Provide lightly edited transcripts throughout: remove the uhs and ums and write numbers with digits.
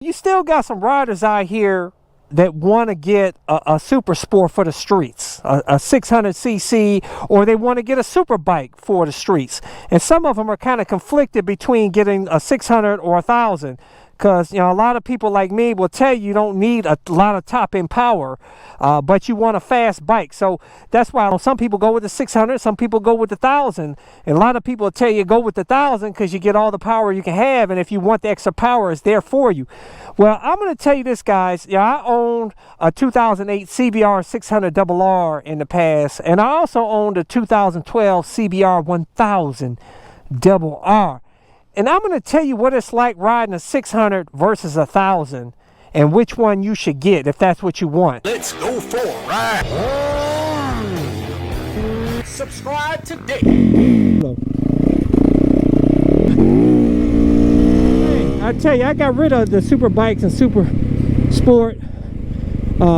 you still got some riders out here that want to get a super sport for the streets, a 600cc, or they want to get a super bike for the streets. And some of them are kind of conflicted between getting a 600 or 1,000. Because, you know, a lot of people like me will tell you don't need a lot of top-end power, but you want a fast bike. So that's why some people go with the 600, some people go with the 1,000. And a lot of people will tell you go with the 1,000 because you get all the power you can have. And if you want the extra power, it's there for you. Well, I'm going to tell you this, guys. Yeah, I owned a 2008 CBR 600RR in the past. And I also owned a 2012 CBR 1000RR. And I'm going to tell you what it's like riding a 600 versus a 1,000 and which one you should get if that's what you want. Let's go for a ride. Subscribe today. Hey, I tell you, I got rid of the super bikes and super sport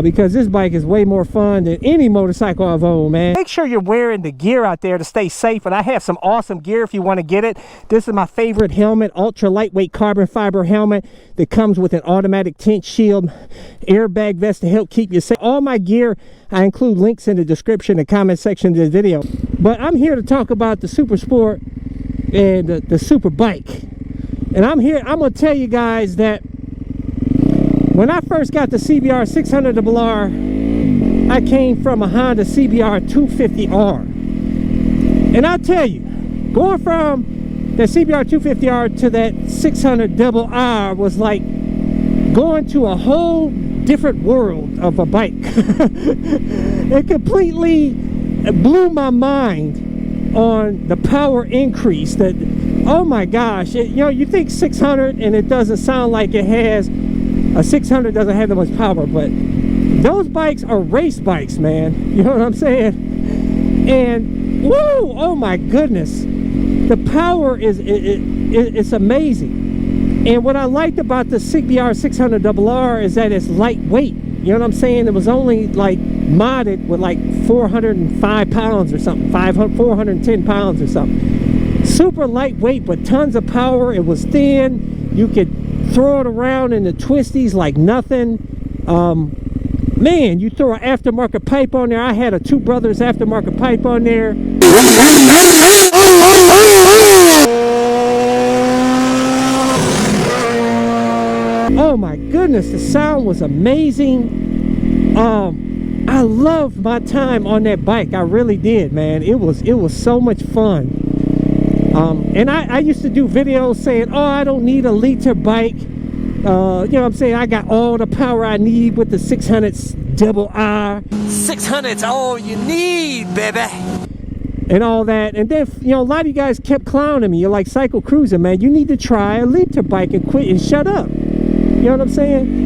because this bike is way more fun than any motorcycle I've owned, man. Make sure you're wearing the gear out there to stay safe, and I have some awesome gear if you want to get it. This is my favorite helmet, ultra lightweight carbon fiber helmet that comes with an automatic tint shield, airbag vest to help keep you safe. All my gear, I include links in the description and comment section of this video. But I'm here to talk about the super sport and the super bike. And I'm going to tell you guys that when I first got the CBR 600RR, I came from a Honda CBR 250R. And I'll tell you, going from the CBR 250R to that 600RR was like going to a whole different world of a bike. It completely blew my mind on the power increase. That, oh my gosh, you know, you think 600 and it doesn't sound like it has. A 600 doesn't have that much power, but those bikes are race bikes, man. You know what I'm saying? And whoa, oh my goodness, the power is it's amazing. And what I liked about the CBR 600RR is that it's lightweight. You know what I'm saying? It was only like modded with like 405 pounds or something, 410 pounds or something. Super lightweight, but tons of power. It was thin. You could throw it around in the twisties like nothing. Man, you throw an aftermarket pipe on there. I had a Two Brothers aftermarket pipe on there. Oh my goodness, the sound was amazing. I loved my time on that bike. I really did, man. It was so much fun. And I used to do videos saying, oh, I don't need a liter bike. You know what I'm saying? I got all the power I need with the 600RR. 600's all you need, baby. And all that. And then, you know, a lot of you guys kept clowning me. You're like, CycleCruza, man, you need to try a liter bike and quit and shut up. You know what I'm saying?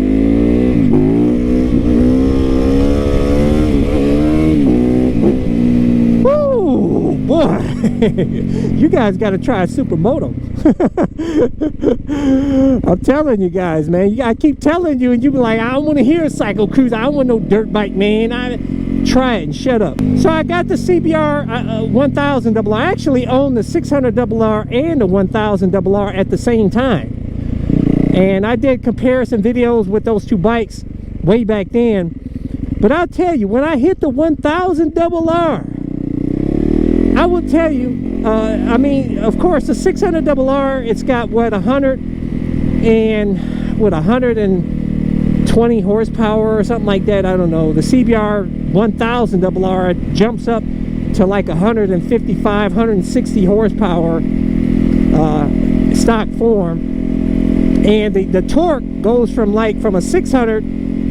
Boy, you guys got to try a supermoto. I'm telling you guys, man. I keep telling you, and you be like, I don't want to hear a CycleCruza. I don't want no dirt bike, man. Try it and shut up. So I got the CBR 1000RR. I actually own the 600RR and the 1000RR at the same time. And I did comparison videos with those two bikes way back then. But I'll tell you, when I hit the 1000RR, I will tell you, I mean, of course, the 600RR, it's got, what, 120 horsepower or something like that. I don't know. The CBR 1000RR jumps up to like 155, 160 horsepower stock form. And the torque goes from a 600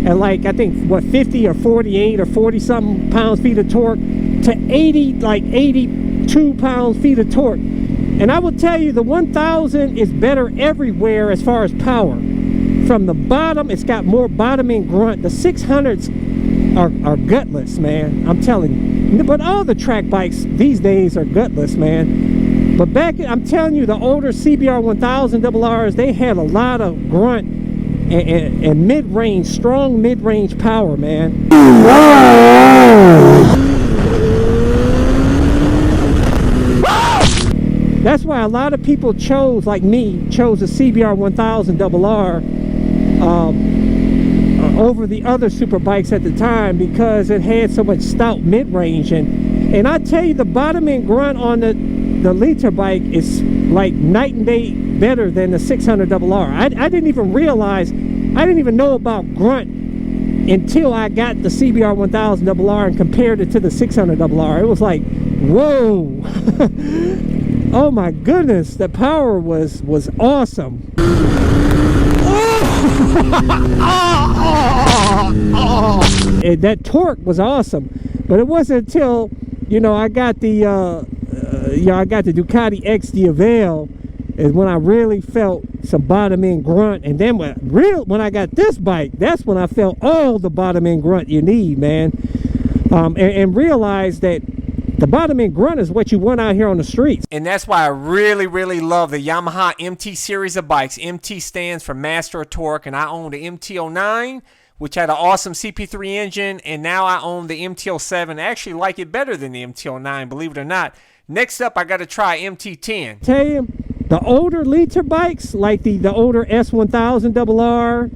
at like, I think, what, 50 or 48 or 40 something pounds-feet of torque to 82 pounds-feet of torque. And I will tell you, the 1000 is better everywhere as far as power. From the bottom, it's got more bottom end grunt. The 600s are gutless, man. I'm telling you. But all the track bikes these days are gutless, man. But I'm telling you, the older CBR 1000RRs, they had a lot of grunt and mid-range, strong mid-range power, man. That's why a lot of people chose, like me, chose the CBR 1000RR over the other super bikes at the time, because it had so much stout mid-range. And I tell you, the bottom end grunt on the Liter bike is like night and day better than the 600 RR. I didn't even realize, I didn't even know about grunt until I got the CBR 1000 RR and compared it to the 600 RR. It was like, whoa. Oh my goodness, the power was awesome. That torque was awesome, but it wasn't until, you know, I got the Ducati X Diavel is when I really felt some bottom end grunt. And then when I got this bike, that's when I felt all the bottom end grunt you need, man. And realized that the bottom end grunt is what you want out here on the streets. And that's why I really love the Yamaha MT series of bikes. MT stands for Master of Torque, and I own the MT-09, which had an awesome CP3 engine, and now I own the MT-07. I actually like it better than the MT-09, believe it or not. Next up, I got to try MT-10. Tell you, the older Liter bikes, like the older S1000 RR,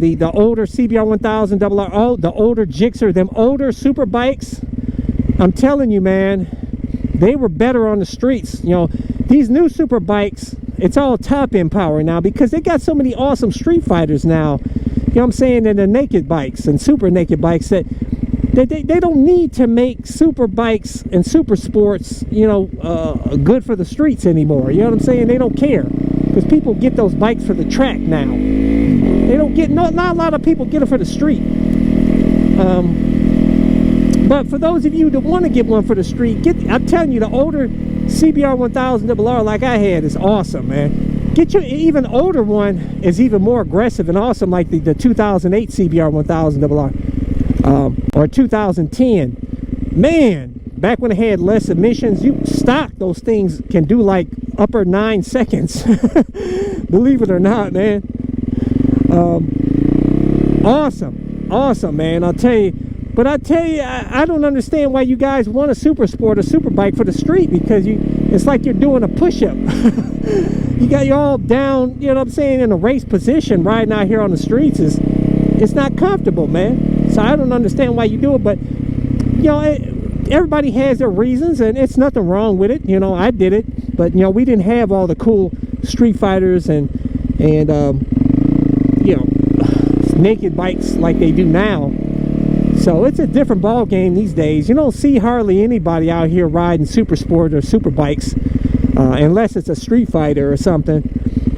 the older CBR 1000 RR, oh, the older Gixxer, them older super bikes, I'm telling you, man, they were better on the streets. You know, these new super bikes, it's all top end power now, because they got so many awesome street fighters now. You know what I'm saying? And the naked bikes and super naked bikes that they don't need to make super bikes and super sports, you know, good for the streets anymore. You know what I'm saying? They don't care, because people get those bikes for the track now. They don't get, not a lot of people get them for the street. But for those of you that want to get one for the street, I'm telling you, the older CBR 1000 RR like I had is awesome, man. Get you even older one is even more aggressive and awesome, like the 2008 CBR 1000 RR or 2010. Man, back when it had less emissions, you stock those things can do like upper 9 seconds. Believe it or not, man. Awesome, man. I'll tell you. But I tell you, I don't understand why you guys want a super sport or super bike for the street, because it's like you're doing a push-up. You're all down, you know what I'm saying, in a race position riding out here on the streets. It's not comfortable, man. So I don't understand why you do it. But, you know, everybody has their reasons, and it's nothing wrong with it. You know, I did it. But, you know, we didn't have all the cool street fighters and you know, naked bikes like they do now. So it's a different ball game these days. You don't see hardly anybody out here riding super sport or super bikes unless it's a street fighter or something.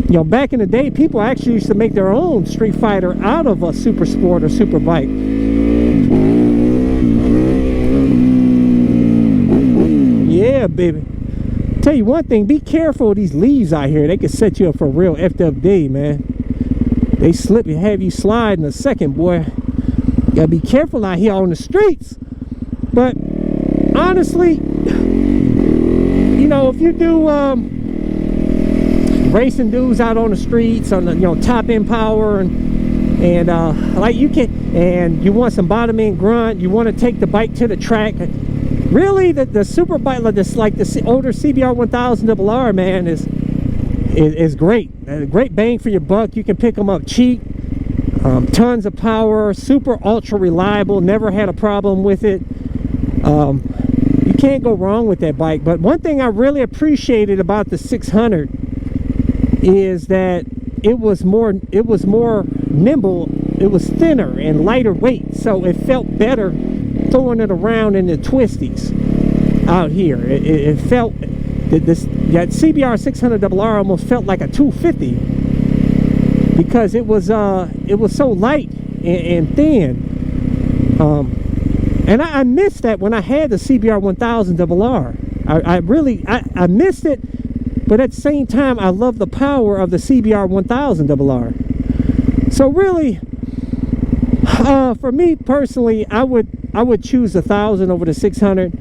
You know, back in the day, people actually used to make their own street fighter out of a super sport or super bike. Yeah, baby. Tell you one thing, be careful with these leaves out here. They can set you up for a real effed up day, man. They slip and have you slide in a second, boy. Gotta be careful out here on the streets. But honestly, you know, if you do racing dudes out on the streets on the, you know, top end power and like you can, and you want some bottom end grunt, you want to take the bike to the track, really the super bike like this, like the older CBR 1000 RR, man, is great. Great bang for your buck. You can pick them up cheap. Tons of power, super ultra reliable, never had a problem with it. You can't go wrong with that bike. But one thing I really appreciated about the 600 is that it was more nimble, it was thinner and lighter weight, so it felt better throwing it around in the twisties out here. It felt that CBR 600 RR almost felt like a 250. Because it was so light and thin, and I missed that when I had the CBR 1000 RR. I really missed it, but at the same time I love the power of the CBR 1000 RR. So really, for me personally, I would choose 1000 over the 600.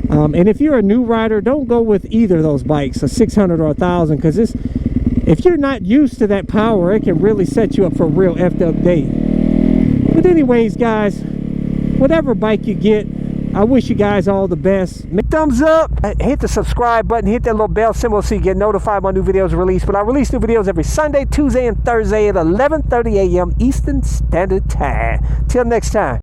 And if you're a new rider, don't go with either of those bikes, a 600 or 1000, because if you're not used to that power, it can really set you up for a real effed up day. But anyways, guys, whatever bike you get, I wish you guys all the best. Thumbs up, hit the subscribe button, hit that little bell symbol so you get notified when new videos are released. But I release new videos every Sunday, Tuesday, and Thursday at 11:30 a.m. Eastern Standard Time. Till next time.